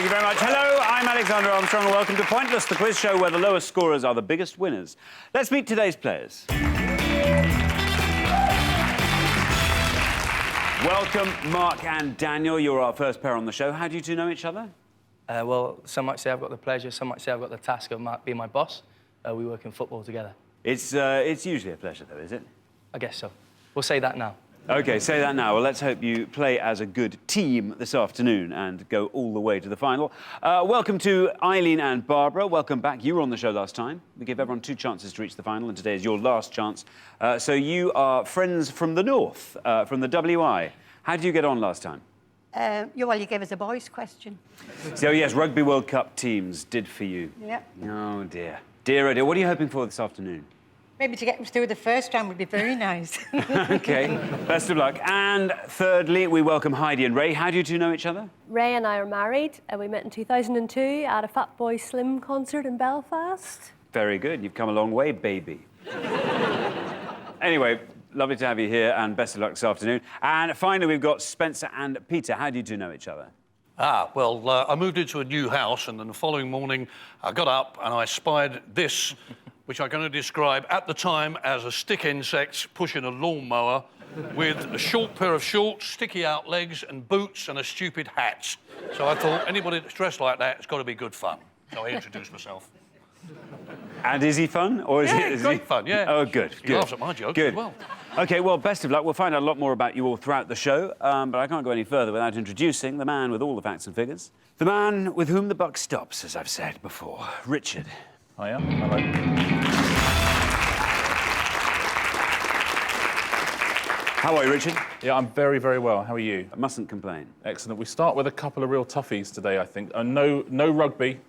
Thank you very much. Hello, I'm Alexander Armstrong, and welcome to Pointless, the quiz show where the lowest scorers are the biggest winners. Let's meet today's players. Welcome, Mark and Daniel. You're our first pair on the show. How do you two know each other? Well, some might say I've got the pleasure, some might say I've got the task of being my boss. We work in football together. It's usually a pleasure, though, is it? I guess so. We'll say that now. OK, say that now. Well, let's hope you play as a good team this afternoon and go all the way to the final. Welcome to Eileen and Barbara. Welcome back. You were on the show last time. We gave everyone 2 chances to reach the final, and today is your last chance. So you are friends from the north, from the WI. How did you get on last time? Well, you gave us a boys' question. So, yes, Rugby World Cup teams did for you. Yeah. Oh, dear. Dear, oh, dear. What are you hoping for this afternoon? Maybe to get them through the first round would be very nice. OK, best of luck. And thirdly, we welcome Heidi and Ray. How do you two know each other? Ray and I are married, and we met in 2002 at a Fatboy Slim concert in Belfast. Very good. You've come a long way, baby. Anyway, lovely to have you here, and best of luck this afternoon. And finally, we've got Spencer and Peter. How do you two know each other? Well, I moved into a new house, and then the following morning, I got up and I spied this, which I'm going to describe at the time as a stick insect pushing a lawnmower with a short pair of shorts, sticky-out legs and boots and a stupid hat. So I thought, anybody that's dressed like that, it's got to be good fun. So I introduced myself. And is he fun? Or is Yeah, great fun, yeah. Oh, good, He good. laughs at my jokes good. as well. OK, well, best of luck. We'll find out a lot more about you all throughout the show, but I can't go any further without introducing the man with all the facts and figures. The man with whom the buck stops, as I've said before, Richard. Hiya. Hello. How are you, Richard? Yeah, I'm very, very well. How are you? I mustn't complain. Excellent. We start with a couple of real toughies today, I think. No rugby.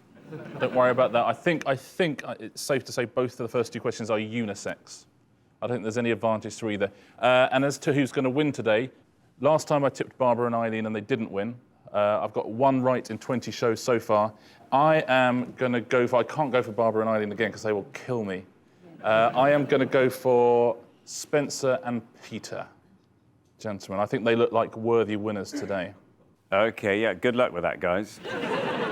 Don't worry about that. I think it's safe to say both of the first 2 questions are unisex. I don't think there's any advantage to either. And as to who's going to win today, last time I tipped Barbara and Eileen and they didn't win. I've got 1 right in 20 shows so far. I am going to go for... I can't go for Barbara and Eileen again because they will kill me. I am going to go for Spencer and Peter. Gentlemen, I think they look like worthy winners today. OK, yeah, good luck with that, guys.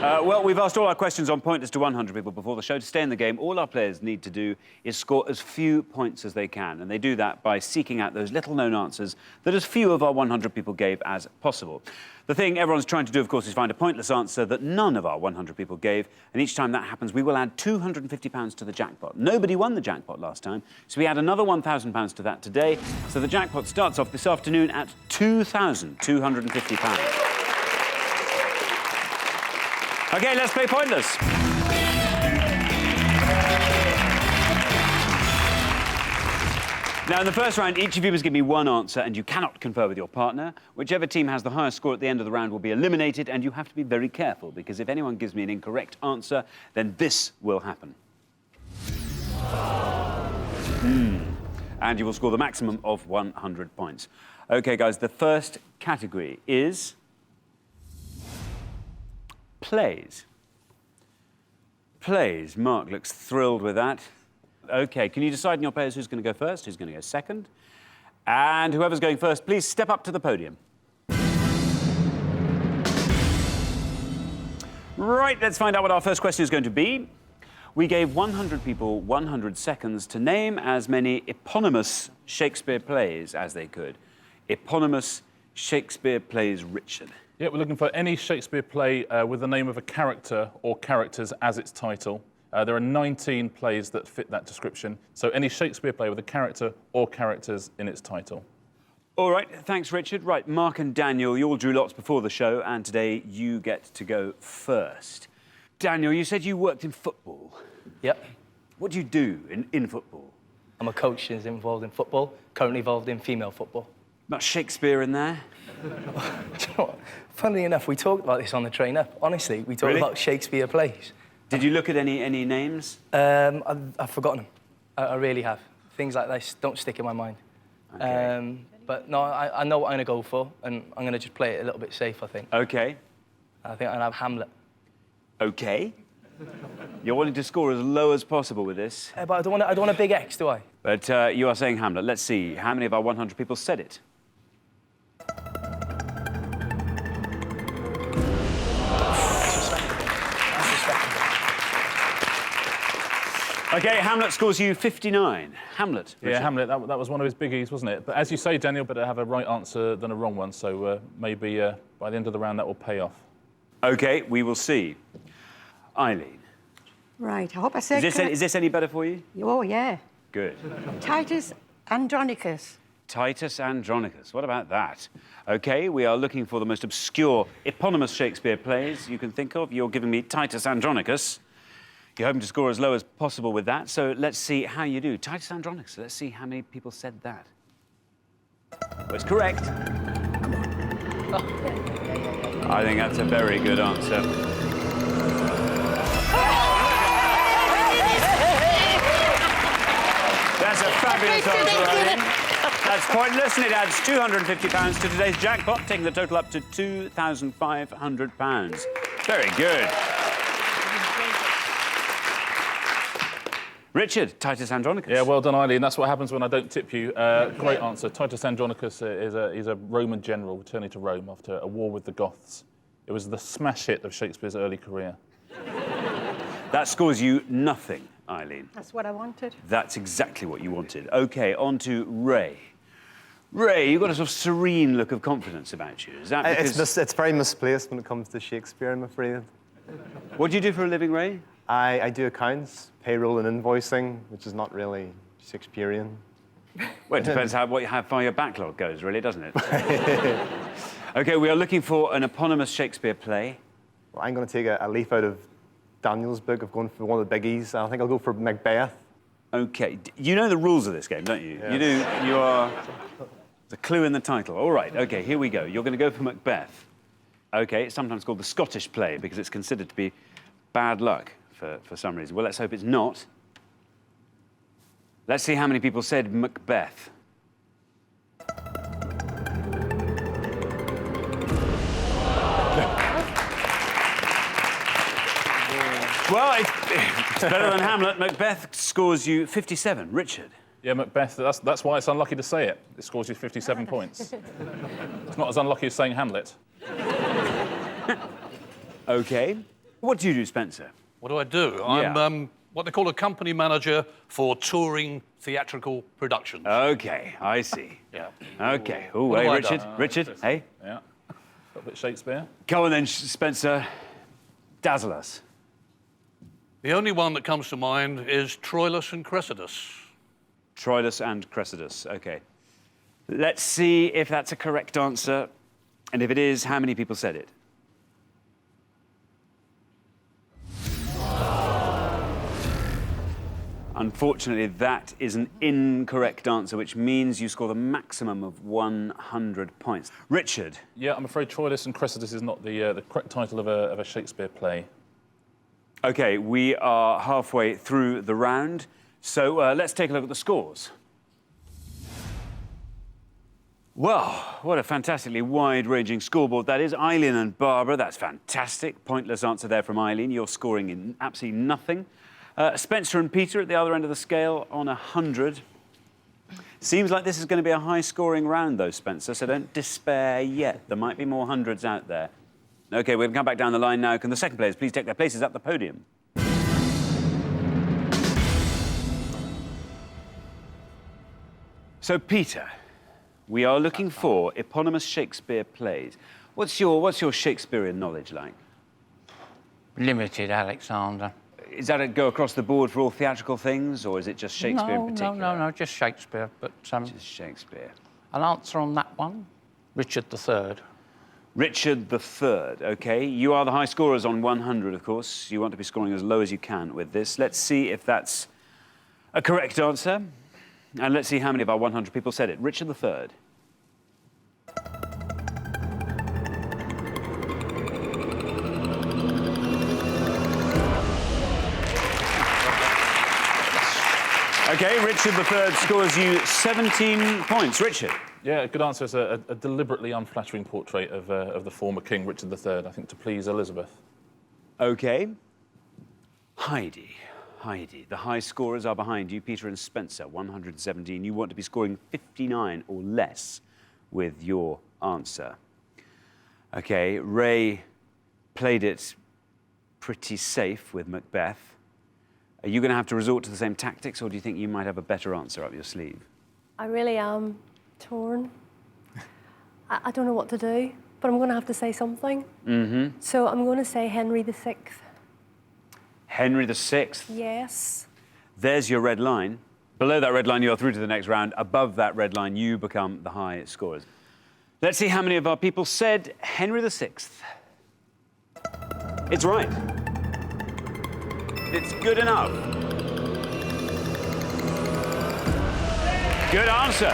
Well, we've asked all our questions on Pointless to 100 people before the show. To stay in the game, all our players need to do is score as few points as they can, and they do that by seeking out those little-known answers that as few of our 100 people gave as possible. The thing everyone's trying to do, of course, is find a pointless answer that none of our 100 people gave, and each time that happens, we will add £250 to the jackpot. Nobody won the jackpot last time, so we add another £1,000 to that today, so the jackpot starts off this afternoon at £2,250. OK, let's play Pointless. Now, in the first round, each of you must give me 1 answer, and you cannot confer with your partner. Whichever team has the highest score at the end of the round will be eliminated, and you have to be very careful, because if anyone gives me an incorrect answer, then this will happen. And you will score the maximum of 100 points. OK, guys, the first category is... plays. Plays. Mark looks thrilled with that. OK, can you decide in your players who's going to go first, who's going to go second? And whoever's going first, please step up to the podium. Right, let's find out what our first question is going to be. We gave 100 people 100 seconds to name as many eponymous Shakespeare plays as they could. Eponymous Shakespeare plays, Richard. Yeah, we're looking for any Shakespeare play with the name of a character or characters as its title. There are 19 plays that fit that description, so any Shakespeare play with a character or characters in its title. All right, thanks, Richard. Right, Mark and Daniel, you all drew lots before the show, and today you get to go first. Daniel, you said you worked in football. Yep. What do you do in football? I'm a coach who's involved in football, currently involved in female football. Much Shakespeare in there? Do you know what? Funnily enough, we talked about this on the train up. Honestly, we talked about Shakespeare plays. Did you look at any names? I've forgotten them. I really have. Things like this don't stick in my mind. Okay. But no, I know what I'm going to go for, and I'm going to just play it a little bit safe, I think. OK. I think I'm going to have Hamlet. OK. You're wanting to score as low as possible with this. But I don't want a big X, do I? But you are saying Hamlet. Let's see. How many of our 100 people said it? OK, Hamlet scores you 59. Hamlet. Yeah, Richard. Hamlet, that was one of his biggies, wasn't it? But as you say, Daniel, better have a right answer than a wrong one, so maybe by the end of the round that will pay off. OK, we will see. Eileen, Right, I hope I said is this any better for you? Oh, yeah. Good. Titus Andronicus. Titus Andronicus. What about that? OK, we are looking for the most obscure eponymous Shakespeare plays you can think of. You're giving me Titus Andronicus. You're hoping to score as low as possible with that, so let's see how you do. Titus Andronicus, let's see how many people said that. Well, it's correct. I think that's a very good answer. That's a fabulous answer, Eileen. That's pointless, and it adds £250 to today's jackpot, taking the total up to £2,500. Very good. Richard, Titus Andronicus. Yeah, well done, Eileen. That's what happens when I don't tip you. Great answer. Titus Andronicus is a Roman general returning to Rome after a war with the Goths. It was the smash hit of Shakespeare's early career. That scores you nothing, Eileen. That's what I wanted. That's exactly what you wanted. OK, on to Ray. Ray, you've got a sort of serene look of confidence about you. Is that because... It's very misplaced when it comes to Shakespeare, I'm afraid. What do you do for a living, Ray? I do accounts, payroll and invoicing, which is not really Shakespearean. Well, it depends how far your backlog goes, really, doesn't it? OK, we are looking for an eponymous Shakespeare play. Well, I'm going to take a leaf out of Daniel's book of going for one of the biggies. I think I'll go for Macbeth. OK, you know the rules of this game, don't you? Yeah. You do. You are the clue in the title. All right, OK, here we go. You're going to go for Macbeth. OK, it's sometimes called the Scottish play because it's considered to be bad luck for some reason. Well, let's hope it's not. Let's see how many people said Macbeth. Well, it's better than Hamlet. Macbeth scores you 57. Richard. Yeah, Macbeth, that's why it's unlucky to say it. It scores you 57 points. It's not as unlucky as saying Hamlet. OK. What do you do, Spencer? What do I do? Yeah. I'm what they call a company manager for touring theatrical productions. OK, I see. Yeah. OK. Oh, What hey, have I Richard. done? Richard, hey. Yeah. A little bit Shakespeare. Come on then, Spencer. Dazzle us. The only one that comes to mind is Troilus and Cressida. Troilus and Cressida. OK. Let's see if that's a correct answer. And if it is, how many people said it? Unfortunately, that is an incorrect answer, which means you score the maximum of 100 points. Richard. Yeah, I'm afraid Troilus and Cressida is not the correct title of a Shakespeare play. OK, we are halfway through the round, so let's take a look at the scores. Well, what a fantastically wide-ranging scoreboard that is. Eileen and Barbara, that's fantastic. Pointless answer there from Eileen. You're scoring in absolutely nothing. Spencer and Peter at the other end of the scale on 100. Seems like this is going to be a high-scoring round, though, Spencer, so don't despair yet. There might be more hundreds out there. OK, we're going to come back down the line now. Can the second players please take their places at the podium? So, Peter, we are looking for eponymous Shakespeare plays. What's your Shakespearean knowledge like? Limited, Alexander. Is that a go across the board for all theatrical things, or is it just Shakespeare in particular? No, just Shakespeare. But Just Shakespeare. I'll answer on that one. Richard III. Richard III, OK. You are the high scorers on 100, of course. You want to be scoring as low as you can with this. Let's see if that's a correct answer. And let's see how many of our 100 people said it. Richard III. OK, Richard III scores you 17 points. Richard. Yeah, a good answer is a deliberately unflattering portrait of the former king, Richard III, I think, to please Elizabeth. OK. Heidi. Heidi. The high scorers are behind you, Peter and Spencer, 117. You want to be scoring 59 or less with your answer. OK, Ray played it pretty safe with Macbeth. Are you going to have to resort to the same tactics, or do you think you might have a better answer up your sleeve? I really am torn. I don't know what to do, but I'm going to have to say something. So I'm going to say Henry VI. Henry VI. Yes. There's your red line. Below that red line, you're through to the next round. Above that red line, you become the high scorers. Let's see how many of our people said Henry VI. It's right. It's good enough. Good answer.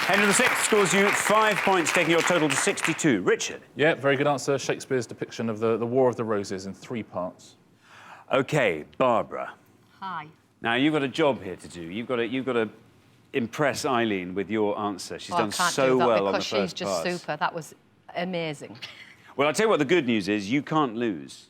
Henry VI scores you 5 points, taking your total to 62. Richard? Yeah, very good answer. Shakespeare's depiction of the War of the Roses in 3 parts. OK, Barbara. Hi. Now, you've got a job here to do. You've got to impress Eileen with your answer. She's done so well on the first because she's just pass. super. That was amazing. Well, I'll tell you what the good news is. You can't lose.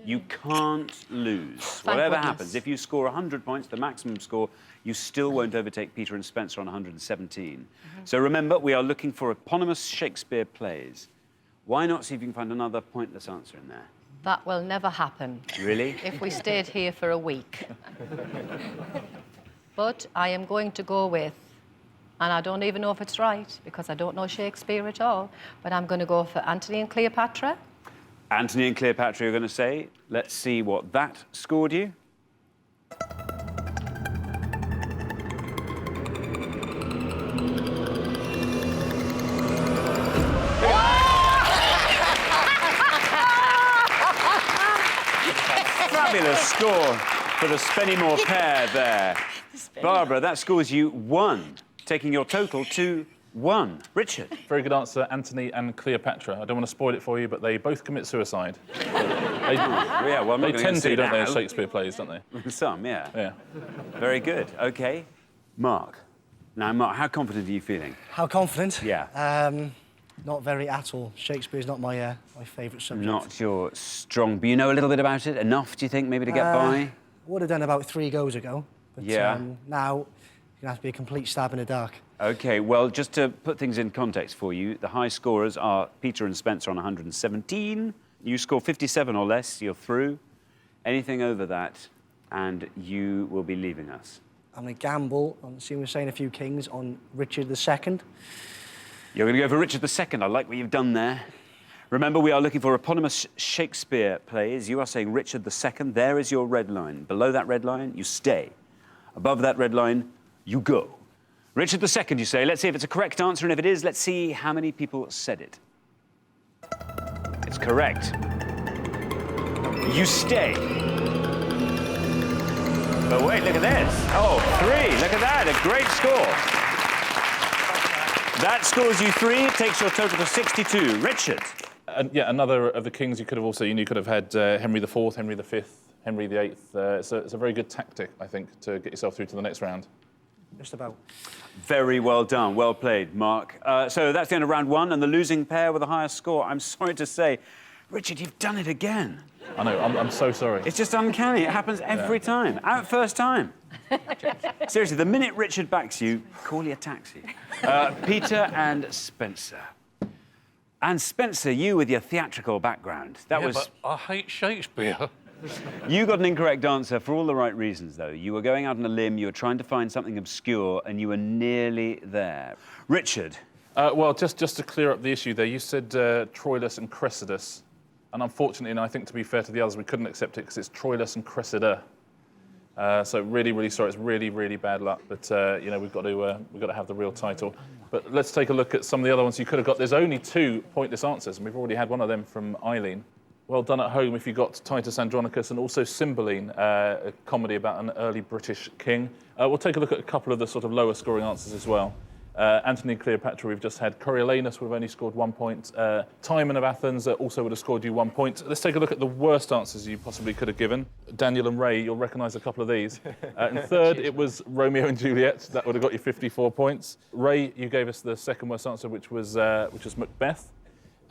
You can't lose. Whatever goodness. happens, if you score 100 points, the maximum score, you still won't overtake Peter and Spencer on 117. So remember, we are looking for eponymous Shakespeare plays. Why not see if you can find another pointless answer in there? That will never happen. Really? If we stayed here for a week. But I am going to go with, and I don't even know if it's right, because I don't know Shakespeare at all, but I'm going to go for Antony and Cleopatra. Antony and Cleopatra, you're going to say. Let's see what that scored you. Fabulous score for the Spennymoor pair there. Barbara, that scores you 1, taking your total to 1. Richard? Very good answer, Antony and Cleopatra. I don't want to spoil it for you, but they both commit suicide. Yeah, well, I'm not They gonna tend say to, don't they, in now. Shakespeare plays, don't they? Some, yeah. Yeah. Very good. OK. Mark. Now, Mark, how confident are you feeling? How confident? Yeah. Not very at all. Shakespeare's not my my favourite subject. Not your strong... But you know a little bit about it? Enough, do you think, maybe to get by? Would have done about 3 goes ago. But, Yeah. now, you're going to have to be a complete stab in the dark. OK, well, just to put things in context for you, the high scorers are Peter and Spencer on 117. You score 57 or less, you're through. Anything over that, and you will be leaving us. I'm going to gamble on, see, we're saying a few kings, on Richard II. You're going to go for Richard II. I like what you've done there. Remember, we are looking for eponymous Shakespeare plays. You are saying Richard II. There is your red line. Below that red line, you stay. Above that red line, you go. Richard II, you say. Let's see if it's a correct answer, and if it is, let's see how many people said it. It's correct. You stay. But wait, look at this. Oh, 3. Look at that. A great score. That scores you 3, takes your total to 62. Richard? Yeah, another of the kings you could have also... You could have had Henry IV, Henry V, Henry VIII. It's a very good tactic, I think, to get yourself through to the next round. Just about. Very well done. Well played, Mark. So that's the end of round 1, and the losing pair with the highest score. I'm sorry to say, Richard, you've done it again. I know, I'm so sorry. It's just uncanny. It happens every time. Out first time. Seriously, the minute Richard backs you, call your taxi. Peter and Spencer. And Spencer, you with your theatrical background. But I hate Shakespeare. You got an incorrect answer for all the right reasons, though. You were going out on a limb, you were trying to find something obscure, and you were nearly there. Richard? Well, just to clear up the issue there, you said Troilus and Cressidas. And unfortunately, and I think to be fair to the others, we couldn't accept it because it's Troilus and Cressida. So really, really sorry. It's really, really bad luck. But you know, we've got to have the real title. But let's take a look at some of the other ones you could have got. There's only 2 pointless answers, and we've already had one of them from Eileen. Well done at home if you got Titus Andronicus, and also Cymbeline, a comedy about an early British king. We'll take a look at a couple of the sort of lower scoring answers as well. Antony and Cleopatra, we've just had. Coriolanus would have only scored 1 point. Timon of Athens also would have scored you 1 point. Let's take a look at the worst answers you possibly could have given. Daniel and Ray, you'll recognise a couple of these. And third, it was Romeo and Juliet. That would have got you 54 points. Ray, you gave us the second worst answer, which was Macbeth.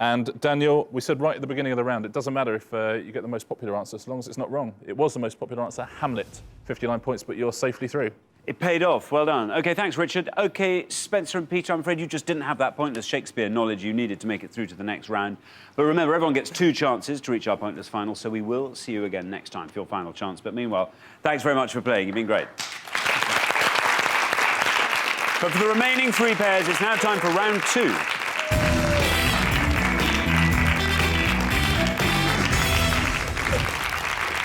And Daniel, we said right at the beginning of the round, it doesn't matter if you get the most popular answer, as long as it's not wrong. It was the most popular answer, Hamlet, 59 points, but you're safely through. It paid off. Well done. OK, thanks, Richard. OK, Spencer and Peter, I'm afraid you just didn't have that pointless Shakespeare knowledge you needed to make it through to the next round. But remember, everyone gets 2 chances to reach our pointless final, so we will see you again next time for your final chance. But meanwhile, thanks very much for playing. You've been great. But for the remaining 3 pairs, it's now time for round 2.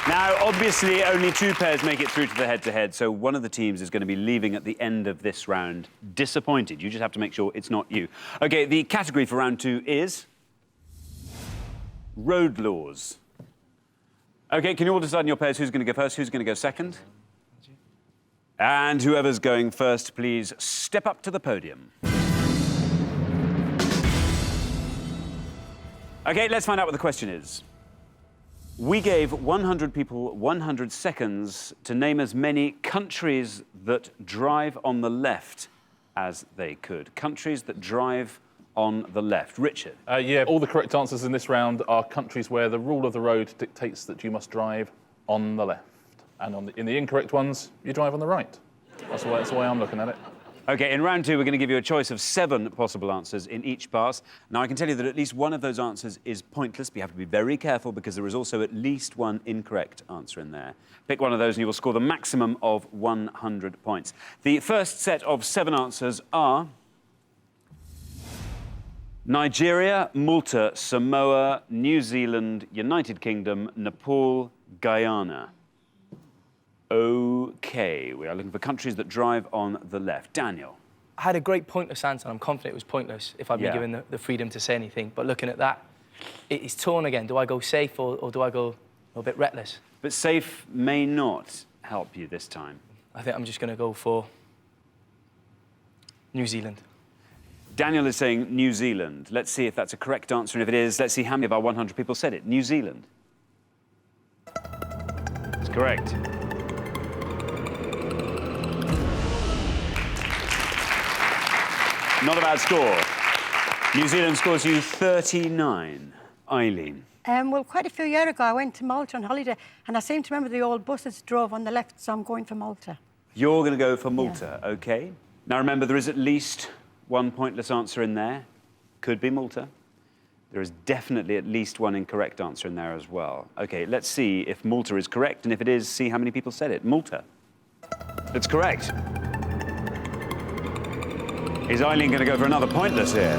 Now, obviously, only 2 pairs make it through to the head-to-head, so one of the teams is going to be leaving at the end of this round disappointed. You just have to make sure it's not you. OK, the category for round 2 is... road laws. OK, can you all decide in your pairs who's going to go first, who's going to go second? And whoever's going first, please step up to the podium. OK, let's find out what the question is. We gave 100 people 100 seconds to name as many countries that drive on the left as they could. Countries that drive on the left. Richard? Yeah, all the correct answers in this round are countries where the rule of the road dictates that you must drive on the left. And in the incorrect ones, you drive on the right. That's the way I'm looking at it. OK, in round 2, we're going to give you a choice of 7 possible answers in each pass. Now, I can tell you that at least one of those answers is pointless, but you have to be very careful because there is also at least one incorrect answer in there. Pick one of those and you will score the maximum of 100 points. The first set of 7 answers are... Nigeria, Malta, Samoa, New Zealand, United Kingdom, Nepal, Guyana. OK, we are looking for countries that drive on the left. Daniel? I had a great pointless answer, and I'm confident it was pointless if I'd been given the freedom to say anything. But looking at that, it's torn again. Do I go safe or do I go a bit reckless? But safe may not help you this time. I think I'm just going to go for New Zealand. Daniel is saying New Zealand. Let's see if that's a correct answer, and if it is, let's see how many of our 100 people said it. New Zealand. It's correct. Not a bad score. New Zealand scores you 39. Eileen? Well, quite a few years ago, I went to Malta on holiday, and I seem to remember the old buses drove on the left, so I'm going for Malta. You're going to go for Malta, OK. Now, remember, there is at least one pointless answer in there. Could be Malta. There is definitely at least one incorrect answer in there as well. OK, let's see if Malta is correct, and if it is, see how many people said it. Malta. That's correct. Is Eileen going to go for another pointless here?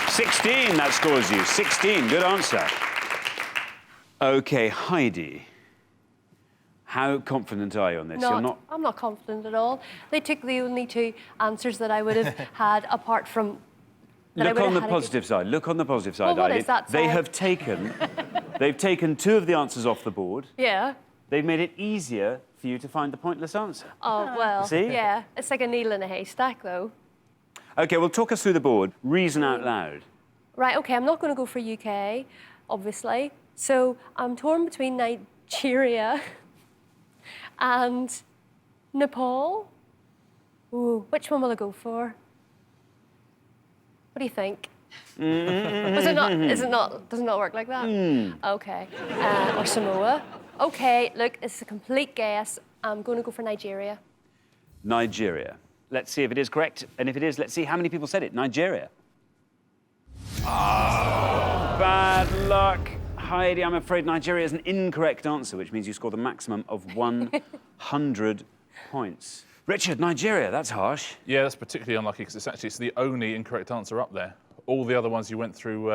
16, that scores you. 16, good answer. OK, Heidi. How confident are you on this? You're not... I'm not confident at all. They took the only 2 answers that I would have had apart from... Look on the positive side. Look on the positive side, Well, what Eileen. is that They side? have taken... they've taken 2 of the answers off the board. Yeah. They've made it easier for you to find the pointless answer. Oh, well, See? yeah. It's like a needle in a haystack, though. OK, well, talk us through the board. Reason out loud. Right, OK, I'm not going to go for UK, obviously. So I'm torn between Nigeria and Nepal. Ooh, which one will I go for? What do you think? Does it not work like that? OK. Or Samoa. OK, look, it's a complete guess. I'm going to go for Nigeria. Nigeria. Let's see if it is correct. And if it is, let's see how many people said it. Nigeria. Bad luck. Heidi, I'm afraid Nigeria is an incorrect answer, which means you score the maximum of 100 points. Richard, Nigeria, that's harsh. Yeah, that's particularly unlucky because it's the only incorrect answer up there. All the other ones you went through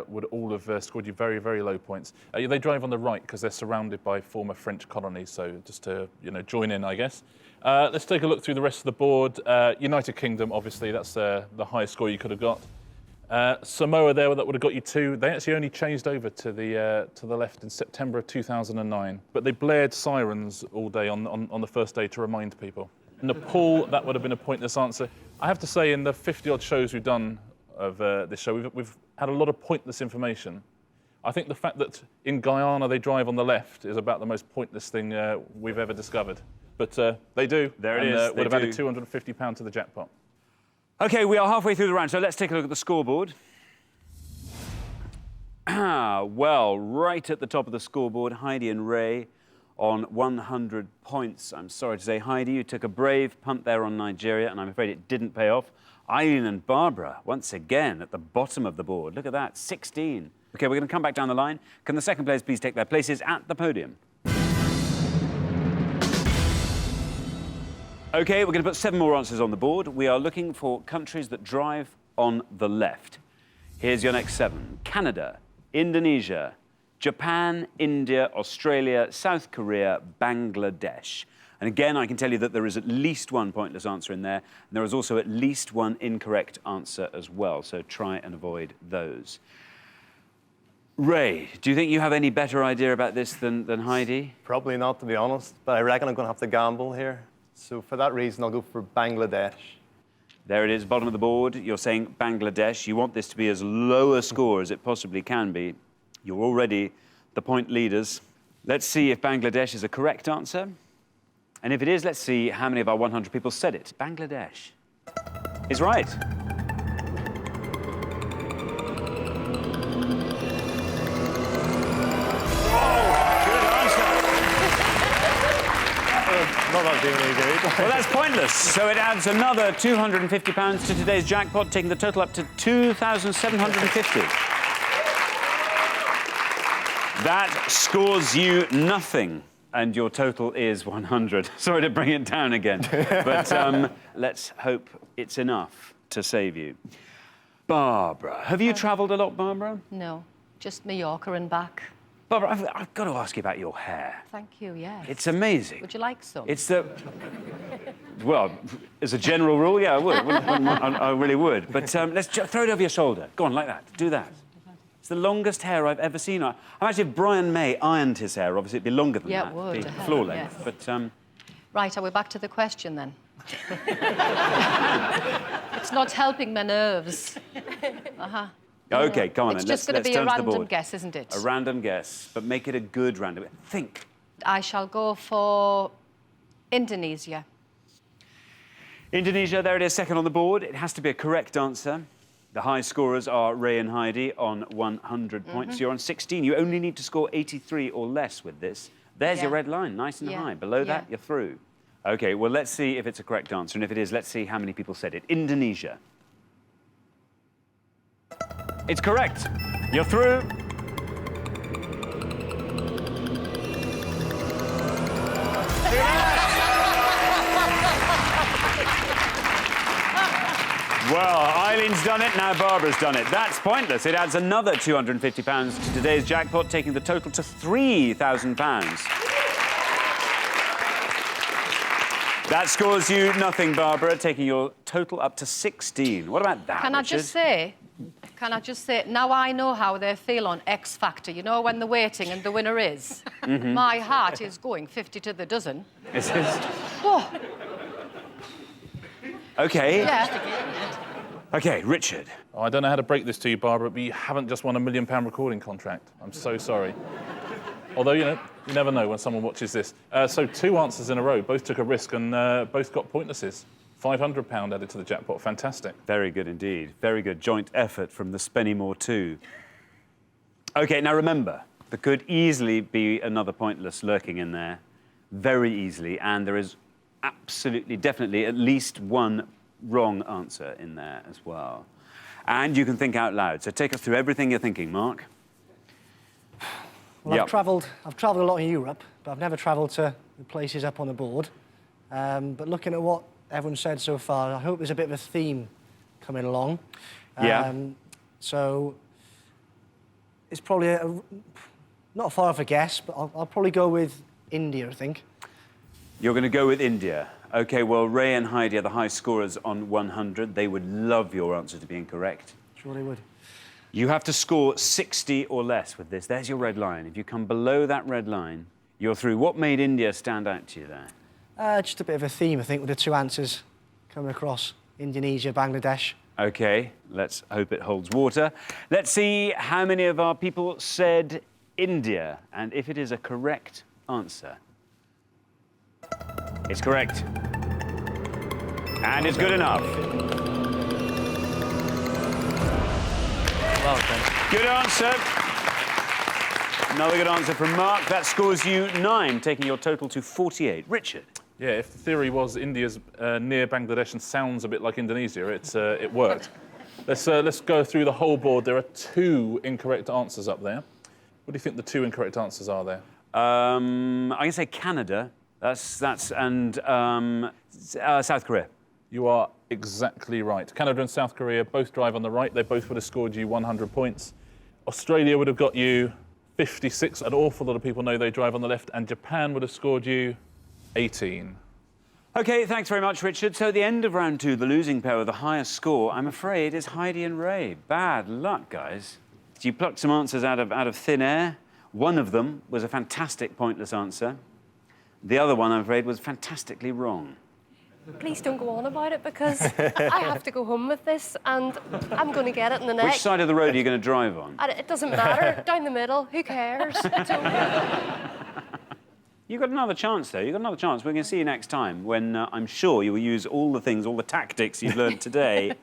would all have scored you very, very low points. They drive on the right because they're surrounded by former French colonies, so just to join in, I guess. Let's take a look through the rest of the board. United Kingdom, obviously, that's the highest score you could have got. Samoa there, that would have got you 2. They actually only changed over to the left in September of 2009, but they blared sirens all day on the first day to remind people. Nepal, that would have been a pointless answer. I have to say, in the 50-odd shows we've done of this show, we've had a lot of pointless information. I think the fact that in Guyana they drive on the left is about the most pointless thing we've ever discovered. But they do. There it is. Would have added £250 to the jackpot. OK, we are halfway through the round, so let's take a look at the scoreboard. Well, right at the top of the scoreboard, Heidi and Ray on 100 points. I'm sorry to say, Heidi, you took a brave punt there on Nigeria, and I'm afraid it didn't pay off. Eileen and Barbara, once again, at the bottom of the board. Look at that, 16. OK, we're going to come back down the line. Can the second players please take their places at the podium? OK, we're going to put 7 more answers on the board. We are looking for countries that drive on the left. Here's your next 7. Canada, Indonesia, Japan, India, Australia, South Korea, Bangladesh. And again, I can tell you that there is at least one pointless answer in there, and there is also at least one incorrect answer as well, so try and avoid those. Ray, do you think you have any better idea about this than Heidi? Probably not, to be honest, but I reckon I'm going to have to gamble here. So for that reason, I'll go for Bangladesh. There it is, bottom of the board. You're saying Bangladesh. You want this to be as low a score as it possibly can be. You're already the point leaders. Let's see if Bangladesh is a correct answer. And if it is, let's see how many of our 100 people said it. Bangladesh is right. Not doing any good. Well, that's pointless. So it adds another £250 to today's jackpot, taking the total up to £2,750. That scores you nothing, and your total is 100. Sorry to bring it down again, but let's hope it's enough to save you. Barbara, have you travelled a lot, Barbara? No, just Mallorca and back. Barbara, I've got to ask you about your hair. Thank you, yes. It's amazing. Would you like some? It's the... Well, as a general rule, yeah, I would. I really would. But let's throw it over your shoulder. Go on, like that. Do that. It's the longest hair I've ever seen. Actually, if Brian May ironed his hair, obviously it'd be longer than that. Yeah, it would. It'd be floor length. Yes. But, Right, are we back to the question then? It's not helping my nerves. OK, come on It's then. just going to be a random guess, isn't it? A random guess, but make it a good random. Think. I shall go for Indonesia. Indonesia, there it is, second on the board. It has to be a correct answer. The high scorers are Ray and Heidi on 100 points. You're on 16. You only need to score 83 or less with this. There's your red line, nice and high. Below that, you're through. OK, well, let's see if it's a correct answer. And if it is, let's see how many people said it. Indonesia. It's correct. You're through. Well, Eileen's done it, now Barbara's done it. That's pointless. It adds another £250 to today's jackpot, taking the total to £3,000. That scores you nothing, Barbara, taking your total up to 16. What about that, Can I just say, now I know how they feel on X Factor. You know, when they're waiting and the winner is. My heart is going 50 to the dozen. Is this? Oh. OK. Yeah. OK, Richard. Oh, I don't know how to break this to you, Barbara, but you haven't just won a £1 million recording contract. I'm so sorry. Although, you know, you never know when someone watches this. So 2 answers in a row. Both took a risk and both got pointlesses. £500 added to the jackpot. Fantastic. Very good indeed. Very good joint effort from the Spennymoor 2. OK, now remember, there could easily be another pointless lurking in there. Very easily. And there is absolutely, definitely at least one wrong answer in there as well. And you can think out loud. So take us through everything you're thinking, Mark. Well, I've travelled a lot in Europe, but I've never travelled to the places up on the board. But looking at what everyone said so far, I hope there's a bit of a theme coming along. So it's probably not far off a guess, but I'll probably go with India, I think. You're going to go with India. OK, well, Ray and Heidi are the high scorers on 100. They would love your answer to be incorrect. Sure they would. You have to score 60 or less with this. There's your red line. If you come below that red line, you're through. What made India stand out to you there? Just a bit of a theme, I think, with the 2 answers coming across. Indonesia, Bangladesh. OK, let's hope it holds water. Let's see how many of our people said India, and if it is a correct answer. It's correct. And it's good enough. Well done. Good answer. Another good answer from Mark. That scores you 9, taking your total to 48. Richard. Yeah, if the theory was India's near Bangladesh and sounds a bit like Indonesia, it worked. Let's go through the whole board. There are 2 incorrect answers up there. What do you think the 2 incorrect answers are there? I can say Canada. And South Korea. You are exactly right. Canada and South Korea both drive on the right. They both would have scored you 100 points. Australia would have got you 56. An awful lot of people know they drive on the left. And Japan would have scored you 18. OK, thanks very much, Richard. So at the end of round 2, the losing pair with the highest score, I'm afraid, is Heidi and Ray. Bad luck, guys. You plucked some answers out of thin air. One of them was a fantastic pointless answer. The other one, I'm afraid, was fantastically wrong. Please don't go on about it, because I have to go home with this, and I'm going to get it in the neck. Which side of the road are you going to drive on? It doesn't matter. Down the middle. Who cares? It's okay. You've got another chance, though. You've got another chance. We're going to see you next time when I'm sure you will use all the tactics you've learned today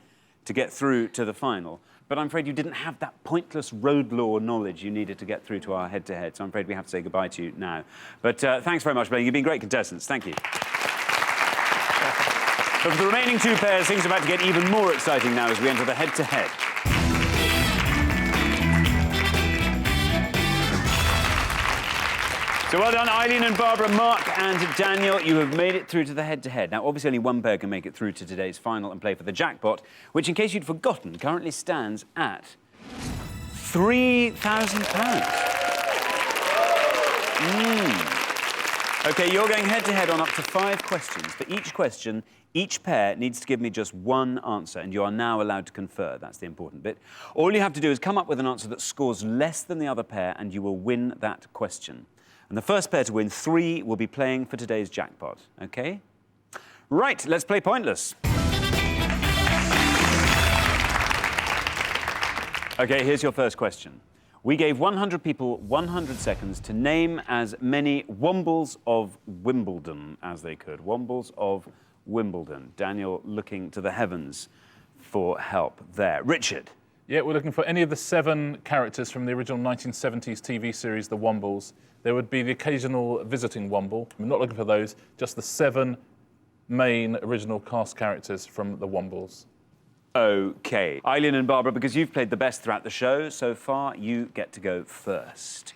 to get through to the final. But I'm afraid you didn't have that pointless road law knowledge you needed to get through to our head-to-head, so I'm afraid we have to say goodbye to you now. But thanks very much, Ben. You've been great contestants. Thank you. But for the remaining 2 pairs, things are about to get even more exciting now as we enter the head-to-head. So well done, Eileen and Barbara, Mark and Daniel. You have made it through to the head-to-head. Now, obviously, only one pair can make it through to today's final and play for the jackpot, which, in case you'd forgotten, currently stands at £3,000. OK, you're going head-to-head on up to 5 questions. For each question, each pair needs to give me just one answer, and you are now allowed to confer. That's the important bit. All you have to do is come up with an answer that scores less than the other pair, and you will win that question. And the first pair to win 3 will be playing for today's jackpot, OK? Right, let's play Pointless. OK, here's your first question. We gave 100 people 100 seconds to name as many Wombles of Wimbledon as they could. Wombles of Wimbledon. Daniel looking to the heavens for help there. Richard. Yeah, we're looking for any of the 7 characters from the original 1970s TV series, The Wombles. There would be the occasional visiting Womble. We're not looking for those, just the 7 main original cast characters from The Wombles. OK. Eileen and Barbara, because you've played the best throughout the show so far, you get to go first.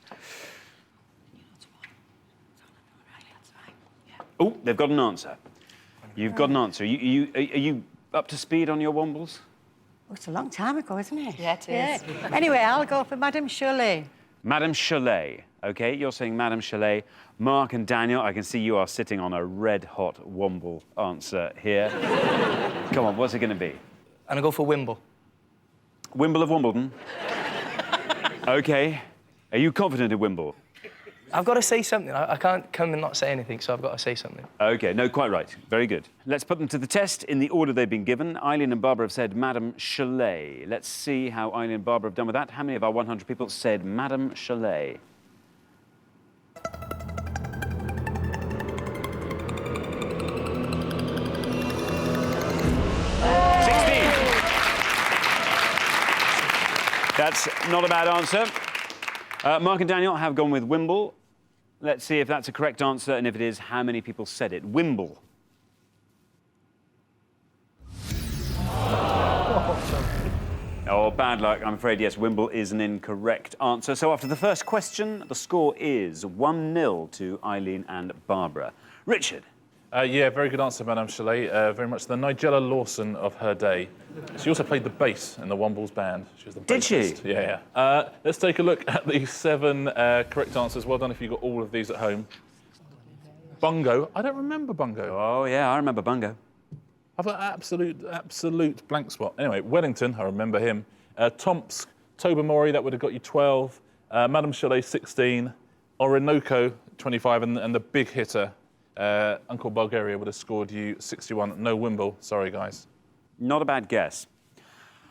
Oh, they've got an answer. You've got an answer. Are you up to speed on your Wombles? Oh, it's a long time ago, isn't it? Yeah, it is. Yeah. Anyway, I'll go for Madame Cholet. Madame Cholet. OK, you're saying Madame Cholet. Mark and Daniel, I can see you are sitting on a red-hot Womble answer here. Come on, what's it going to be? And I go for Wimble. Wimble of Wimbledon? OK. Are you confident in Wimble? I've got to say something. I can't come and not say anything, so I've got to say something. OK, no, quite right. Very good. Let's put them to the test in the order they've been given. Eileen and Barbara have said Madame Cholet. Let's see how Eileen and Barbara have done with that. How many of our 100 people said Madame Cholet? That's not a bad answer. Mark and Daniel have gone with Wimble. Let's see if that's a correct answer, and if it is, how many people said it. Wimble. Oh, bad luck. I'm afraid, yes, Wimble is an incorrect answer. So after the first question, the score is 1-0 to Eileen and Barbara. Richard. Yeah, very good answer, Madame Cholet. Very much the Nigella Lawson of her day. She also played the bass in the Wombles band. She was the bassist. Did she? Yeah. Let's take a look at the 7 correct answers. Well done if you got all of these at home. Bungo. I don't remember Bungo. Oh, yeah, I remember Bungo. I've got absolute blank spot. Anyway, Wellington, I remember him. Tomsk, Tobermory, that would have got you 12. Madame Cholet, 16. Orinoco, 25. And the big hitter, Uncle Bulgaria, would have scored you 61. No Wimble. Sorry, guys. Not a bad guess.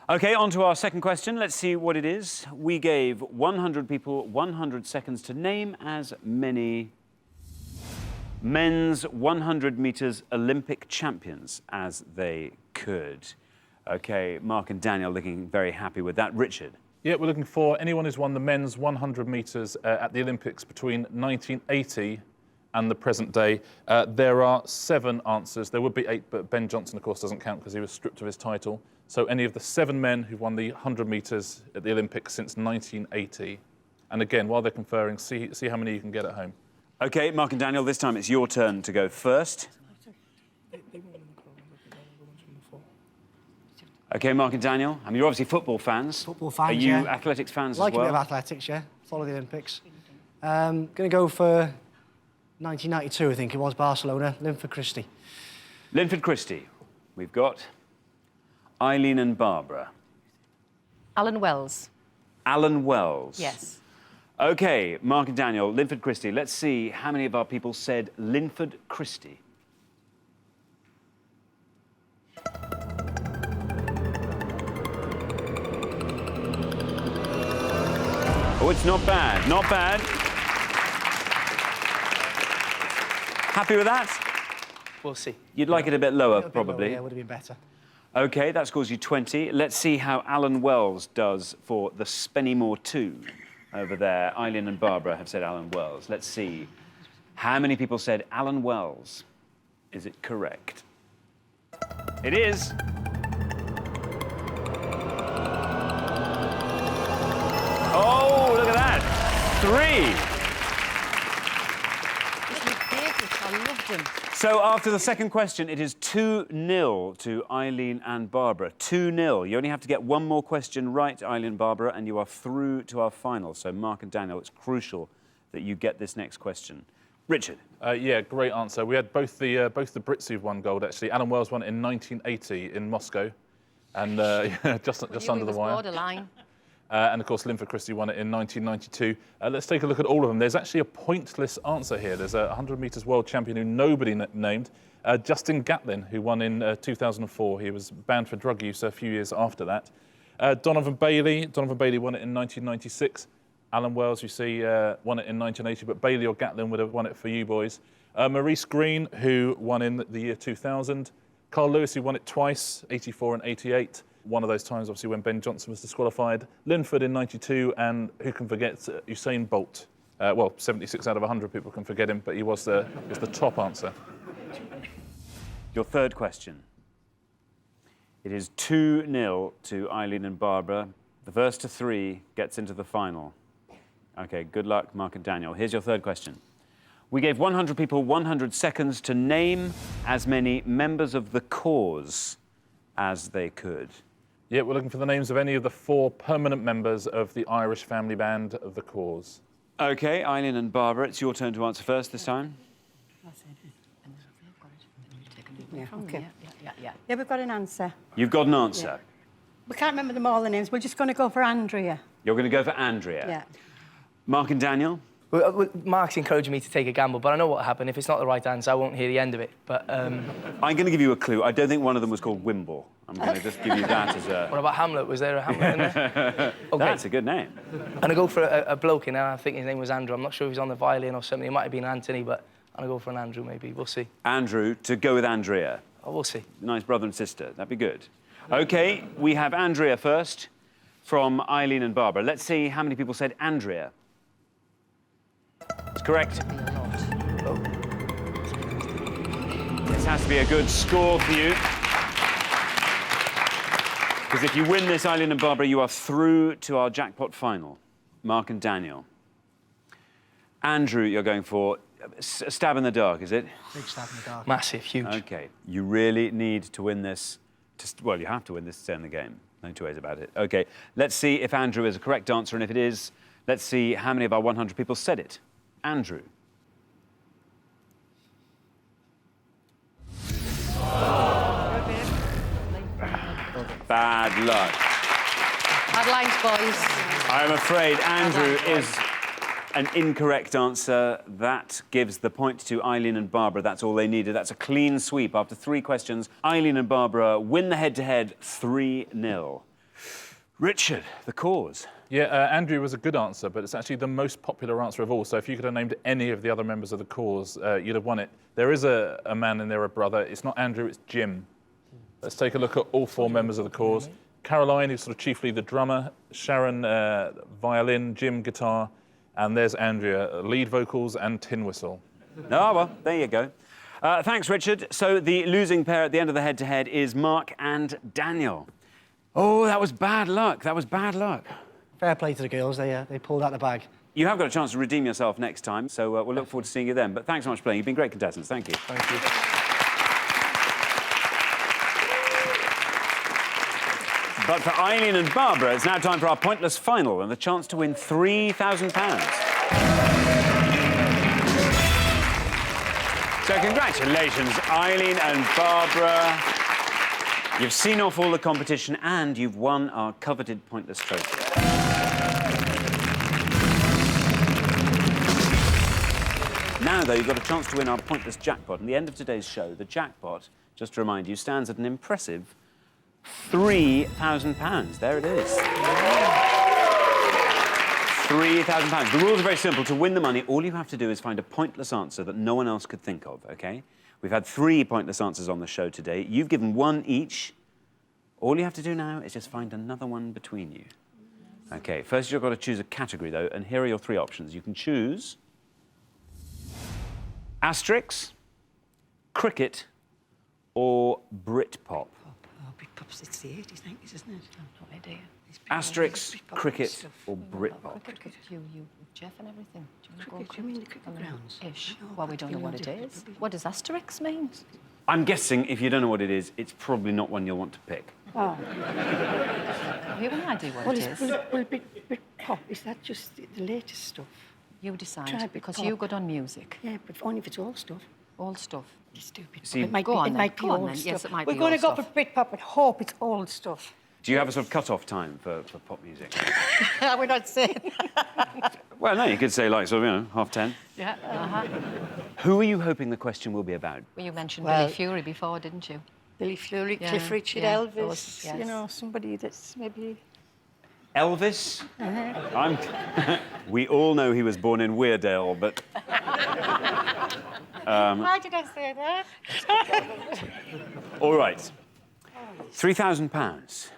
OK, on to our second question. Let's see what it is. We gave 100 people 100 seconds to name as many men's 100 metres Olympic champions as they could. OK, Mark and Daniel looking very happy with that. Richard. Yeah, we're looking for anyone who's won the men's 100 metres at the Olympics between 1980 and the present day. There are 7 answers. There would be 8, but Ben Johnson, of course, doesn't count because he was stripped of his title. So any of the 7 men who've won the 100 metres at the Olympics since 1980. And again, while they're conferring, see how many you can get at home. OK, Mark and Daniel, this time it's your turn to go first. OK, Mark and Daniel, I mean, you're obviously football fans. Football fans, Are you yeah. athletics fans Like as well? a bit of athletics, yeah. Follow the Olympics. Going to go for 1992, I think it was, Barcelona, Linford Christie. Linford Christie. We've got Eileen and Barbara. Alan Wells. Alan Wells. Yes. OK, Mark and Daniel, Linford Christie. Let's see how many of our people said Linford Christie. Oh, it's not bad, not bad. Happy with that? We'll see. You'd like it a bit lower, A bit probably. lower, yeah, would have been better. OK, that scores you 20. Let's see how Alan Wells does for the Spennymoor 2 over there. Eileen and Barbara have said Alan Wells. Let's see how many people said Alan Wells. Is it correct? It is. Oh, look at that. 3. He's my favourite. I loved him. So after the second question, it is 2-0 to Eileen and Barbara. 2-0. You only have to get one more question right, Eileen and Barbara, and you are through to our final. So Mark and Daniel, it's crucial that you get this next question. Richard. Yeah, great answer. We had both the Brits who've won gold, actually. Alan Wells won it in 1980 in Moscow, and just under the wire. Borderline. And, of course, Linford Christie won it in 1992. Let's take a look at all of them. There's actually a pointless answer here. There's a 100 metres world champion who nobody named, Justin Gatlin, who won in 2004. He was banned for drug use a few years after that. Donovan Bailey won it in 1996. Alan Wells, you see, won it in 1980, but Bailey or Gatlin would have won it for you boys. Maurice Green, who won in the year 2000. Carl Lewis, who won it twice, 84 and 88. One of those times, obviously, when Ben Johnson was disqualified. Linford in 92, and who can forget Usain Bolt? Well, 76 out of 100 people can forget him, but he was the top answer. Your third question. It is 2-0 to Eileen and Barbara. The first to 3 gets into the final. OK, good luck, Mark and Daniel. Here's your third question. We gave 100 people 100 seconds to name as many members of the cause as they could. Yeah, we're looking for the names of any of the 4 permanent members of the Irish family band of the Cause. OK, Eileen and Barbara, it's your turn to answer first this time. Yeah, okay. Yeah. Yeah, we've got an answer. You've got an answer. Yeah. We can't remember them all, the names. We're just going to go for Andrea. You're going to go for Andrea. Yeah. Mark and Daniel? Well, Mark's encouraging me to take a gamble, but I know what happened. If it's not the right answer, I won't hear the end of it. But I'm going to give you a clue. I don't think one of them was called Wimble. I'm going to just give you that as a... What about Hamlet? Was there a Hamlet in there? Okay. That's a good name. I'm going to go for a bloke in there. I think his name was Andrew. I'm not sure if he's on the violin or something. It might have been Anthony, but I'm going to go for an Andrew, maybe. We'll see. Andrew, to go with Andrea. Oh, we'll see. Nice brother and sister. That'd be good. OK, we have Andrea first from Eileen and Barbara. Let's see how many people said Andrea. It's correct. This has to be a good score for you. Because if you win this, Eileen and Barbara, you are through to our jackpot final. Mark and Daniel. Andrew, you're going for a stab in the dark, is it? Big stab in the dark. Massive, huge. OK. You really need to win this. Well, you have to win this to stay in the game. No two ways about it. OK. Let's see if Andrew is a correct answer, and if it is, let's see how many of our 100 people said it. Andrew. Bad luck. Bad lines, boys. I'm afraid Andrew is an incorrect answer. That gives the point to Eileen and Barbara. That's all they needed. That's a clean sweep. After 3 questions, Eileen and Barbara win the head-to-head 3-0. Richard, the cause. Yeah, Andrew was a good answer, but it's actually the most popular answer of all. So if you could have named any of the other members of the Cause, you'd have won it. There is a man in there, a brother. It's not Andrew, it's Jim. Let's take a look at all 4 members of the Cause. Caroline, who's sort of chiefly the drummer, Sharon, violin, Jim, guitar, and there's Andrea, lead vocals and tin whistle. Oh, well, there you go. Thanks, Richard. So the losing pair at the end of the head-to-head is Mark and Daniel. Oh, that was bad luck. That was bad luck. Fair play to the girls. They pulled out the bag. You have got a chance to redeem yourself next time, so we'll look forward to seeing you then. But thanks so much for playing. You've been great contestants. Thank you. Thank you. But for Eileen and Barbara, it's now time for our pointless final and the chance to win £3,000. So congratulations, Eileen and Barbara. You've seen off all the competition and you've won our coveted pointless trophy. Now, though, you've got a chance to win our pointless jackpot. At the end of today's show, the jackpot, just to remind you, stands at an impressive £3,000. There it is. £3,000. The rules are very simple. To win the money, all you have to do is find a pointless answer that no one else could think of, OK? We've had 3 pointless answers on the show today. You've given 1 each. All you have to do now is just find another one between you. OK, first you've got to choose a category, though, and here are your 3 options. You can choose Asterix, cricket, or Britpop. Oh, Britpop's, it's the 80s, I think, isn't it? No idea. Asterix, cricket, or Britpop. Cricket, you, Jeff and everything. Do you Cricket, you mean the cricket grounds? Ish. No, Well, we that'd don't be know what it wonderful. is. What does Asterix mean? I'm guessing if you don't know what it is, it's probably not one you'll want to pick. Oh. Have you any idea what Well, it is? Britpop, is that just the latest stuff? You Try decide, because Britpop. you're good on music. Yeah, but only if it's old stuff. All stuff. It's stupid. See, it might go be, on it then, might be go on old then. stuff. Yes, it might We're be going to old go stuff. for Britpop and hope it's old stuff. Do you have a sort of cut-off time for pop music? We're not saying. Well, no, you could say, like, sort of, 10:30. Yeah, Who are you hoping the question will be about? Well, you mentioned Well- Billy Fury before, didn't you? Billy Fury, Yeah, Cliff Richard, yeah, Elvis, those, you yes. know, somebody that's maybe... Elvis? We all know he was born in Weardale, but... Why did I say that? All right. £3,000.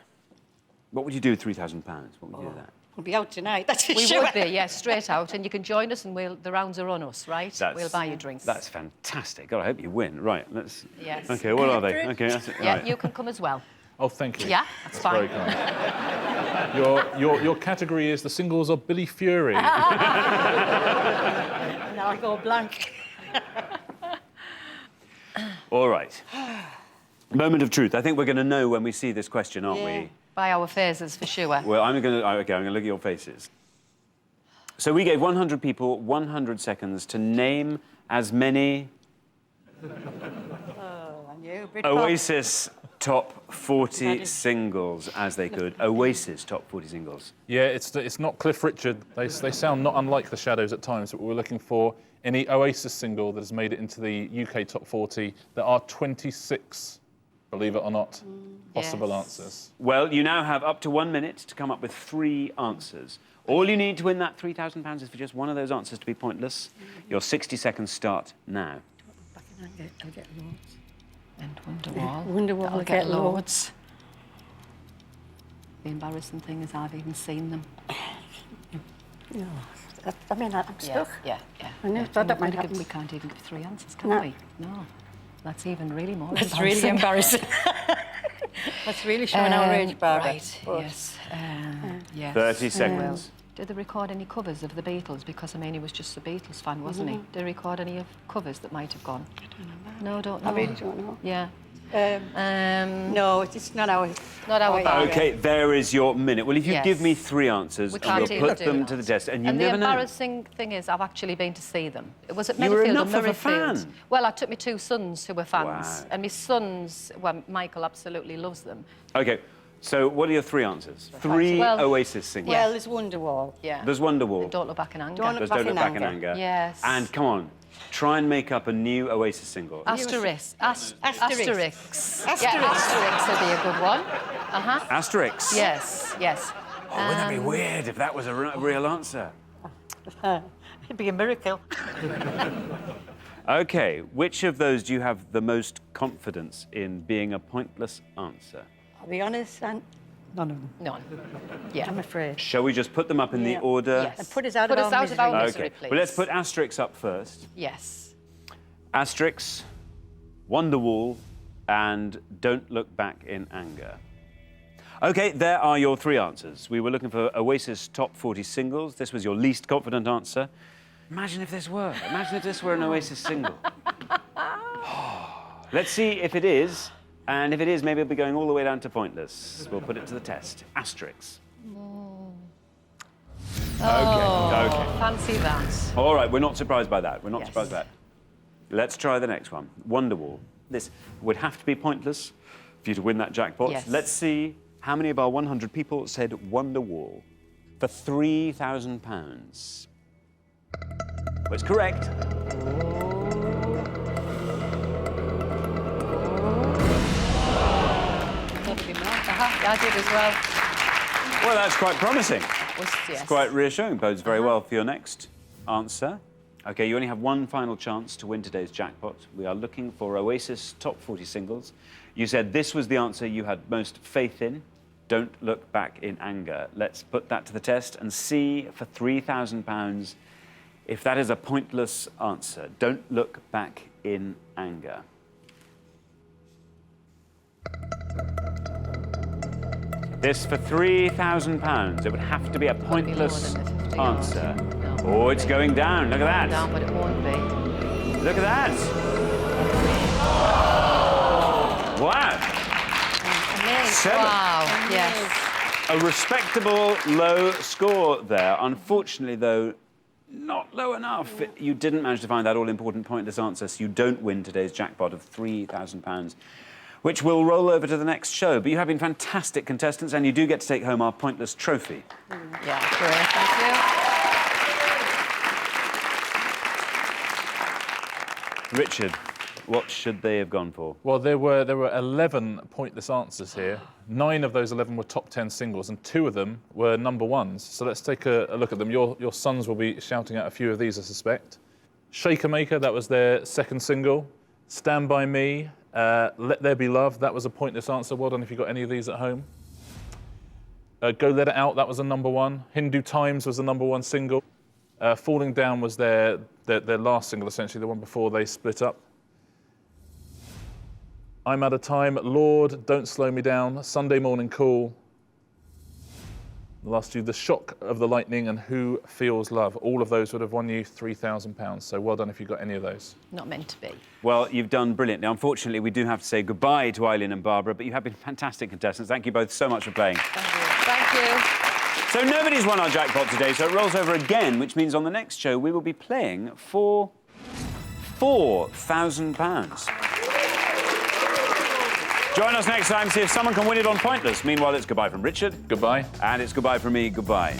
What would you do with £3,000? What would you do with that? We'll be out tonight, that's for We sure. would be, yes, straight out, and you can join us, and the rounds are on us, right? We'll buy you drinks. That's fantastic. God, I hope you win. Right, let's... Yes. OK, what are they? OK, that's it. Yeah, Right. you can come as well. Oh, thank you. Yeah, that's Very fine. kind. Your category is the singles of Billy Fury. Now I go blank. All right. Moment of truth. I think we're going to know when we see this question, aren't we? Buy our favours for sure. Well, I'm going to look at your faces. So we gave 100 people 100 seconds to name as many Oasis top 40 singles as they could. Oasis top 40 singles. Yeah, it's not Cliff Richard. They sound not unlike the Shadows at times, but we're looking for any Oasis single that has made it into the UK top 40. There are 26, believe it or not, possible Yes. answers. Well, you now have up to 1 minute to come up with 3 answers. All you need to win that £3,000 is for just one of those answers to be pointless. Your 60 seconds start now. I'll get loads. And Wonderwall. Wonderwall, I'll I'll get get loads. The embarrassing thing is I've even seen them. No, I mean, I'm stuck. Yeah. I never thought that might happen. We can't even give 3 answers, can No. we? No. That's even really more That's really embarrassing. That's really showing our age, Barbara. Right, But- yes. Yes. 30 seconds. Did they record any covers of the Beatles? Because, I mean, he was just a Beatles fan, wasn't he? Did they record any of covers that might have gone? I don't know. No, don't know. I really don't know. Yeah. No, it's not our... Not our bag. OK, there is your minute. Well, if you Yes. give me 3 answers, We and can't we'll even put do them that. to the test, and you And the never know. embarrassing thing is, I've actually been to see them. Was it You were Merrifield or enough of a Murrayfield? fan. Well, I took my 2 sons who were fans, Wow. and my sons, well, Michael absolutely loves them. OK, so what are your 3 answers? 3 Well- Oasis singles. Well, there's Wonderwall. Yeah. There's Wonderwall. Don't Look Back in Anger. Don't There's Back Don't in Look Back in Anger. Anger. Yes. And come on, try and make up a new Oasis single. Asterix. Asterix. Asterix. Yeah, Asterix would be a good one. Asterix. Yes. Oh, wouldn't that be weird if that was a real answer? It'd be a miracle. OK, which of those do you have the most confidence in being a pointless answer? I'll be honest, and None of them. None. Yeah. I'm afraid. Shall we just put them up in the order? Yes. And put us out Put of us our out of our misery. misery, Okay. please. Well, let's put Asterix up first. Yes. Asterix, Wonderwall, and Don't Look Back in Anger. OK, there are your three answers. We were looking for Oasis Top 40 singles. This was your least confident answer. Imagine if this were. Imagine if this were an Oasis single. Let's see if it is. And if it is, maybe it'll be going all the way down to pointless. We'll put it to the test. Asterix. OK. Fancy that. All right, we're not surprised by that. We're not Yes. surprised by that. Let's try the next one. Wonderwall. This would have to be pointless for you to win that jackpot. Yes. Let's see how many of our 100 people said Wonderwall for £3,000. Well, it's correct. Yeah, I did as well. Well, that's quite promising. Yes. It's quite reassuring. Bodes very well for your next answer. OK, you only have one final chance to win today's jackpot. We are looking for Oasis Top 40 singles. You said this was the answer you had most faith in. Don't look back in anger. Let's put that to the test and see for £3,000 if that is a pointless answer. Don't look back in anger. This for £3,000. It would have to be a pointless lower than the 50 answer. yards. No, Oh, it's going down. Look at that. Down, but it won't be. Look at that. Wow. Amazing. Seven. Wow. Yes. A respectable low score there. Unfortunately, though, not low enough. You didn't manage to find that all-important pointless answer, so you don't win today's jackpot of £3,000, which will roll over to the next show. But you have been fantastic contestants, and you do get to take home our pointless trophy. Yeah, great. Thank Richard, what should they have gone for? Well, there were 11 pointless answers here. 9 of those 11 were top 10 singles, and 2 of them were number ones. So let's take a look at them. Your sons will be shouting out a few of these, I suspect. Shaker Maker, that was their second single. Stand By Me, Let There Be Love, that was a pointless answer. Well done if you got any of these at home. Go Let It Out, that was a number one. Hindu Times was the number one single. Falling Down was their last single, essentially, the one before they split up. I'm Out of Time, Lord, Don't Slow Me Down, Sunday Morning Cool. The last two, The Shock of the Lightning and Who Feels Love. All of those would have won you £3,000. So well done if you got any of those. you. Not meant to be. Well, you've done brilliantly. Unfortunately, we do have to say goodbye to Eileen and Barbara, but you have been fantastic contestants. Thank you both so much for playing. Thank you. So nobody's won our jackpot today, so it rolls over again, which means on the next show we will be playing for £4,000. Join us next time, see if someone can win it on Pointless. Meanwhile, it's goodbye from Richard. Goodbye. And it's goodbye from me. Goodbye.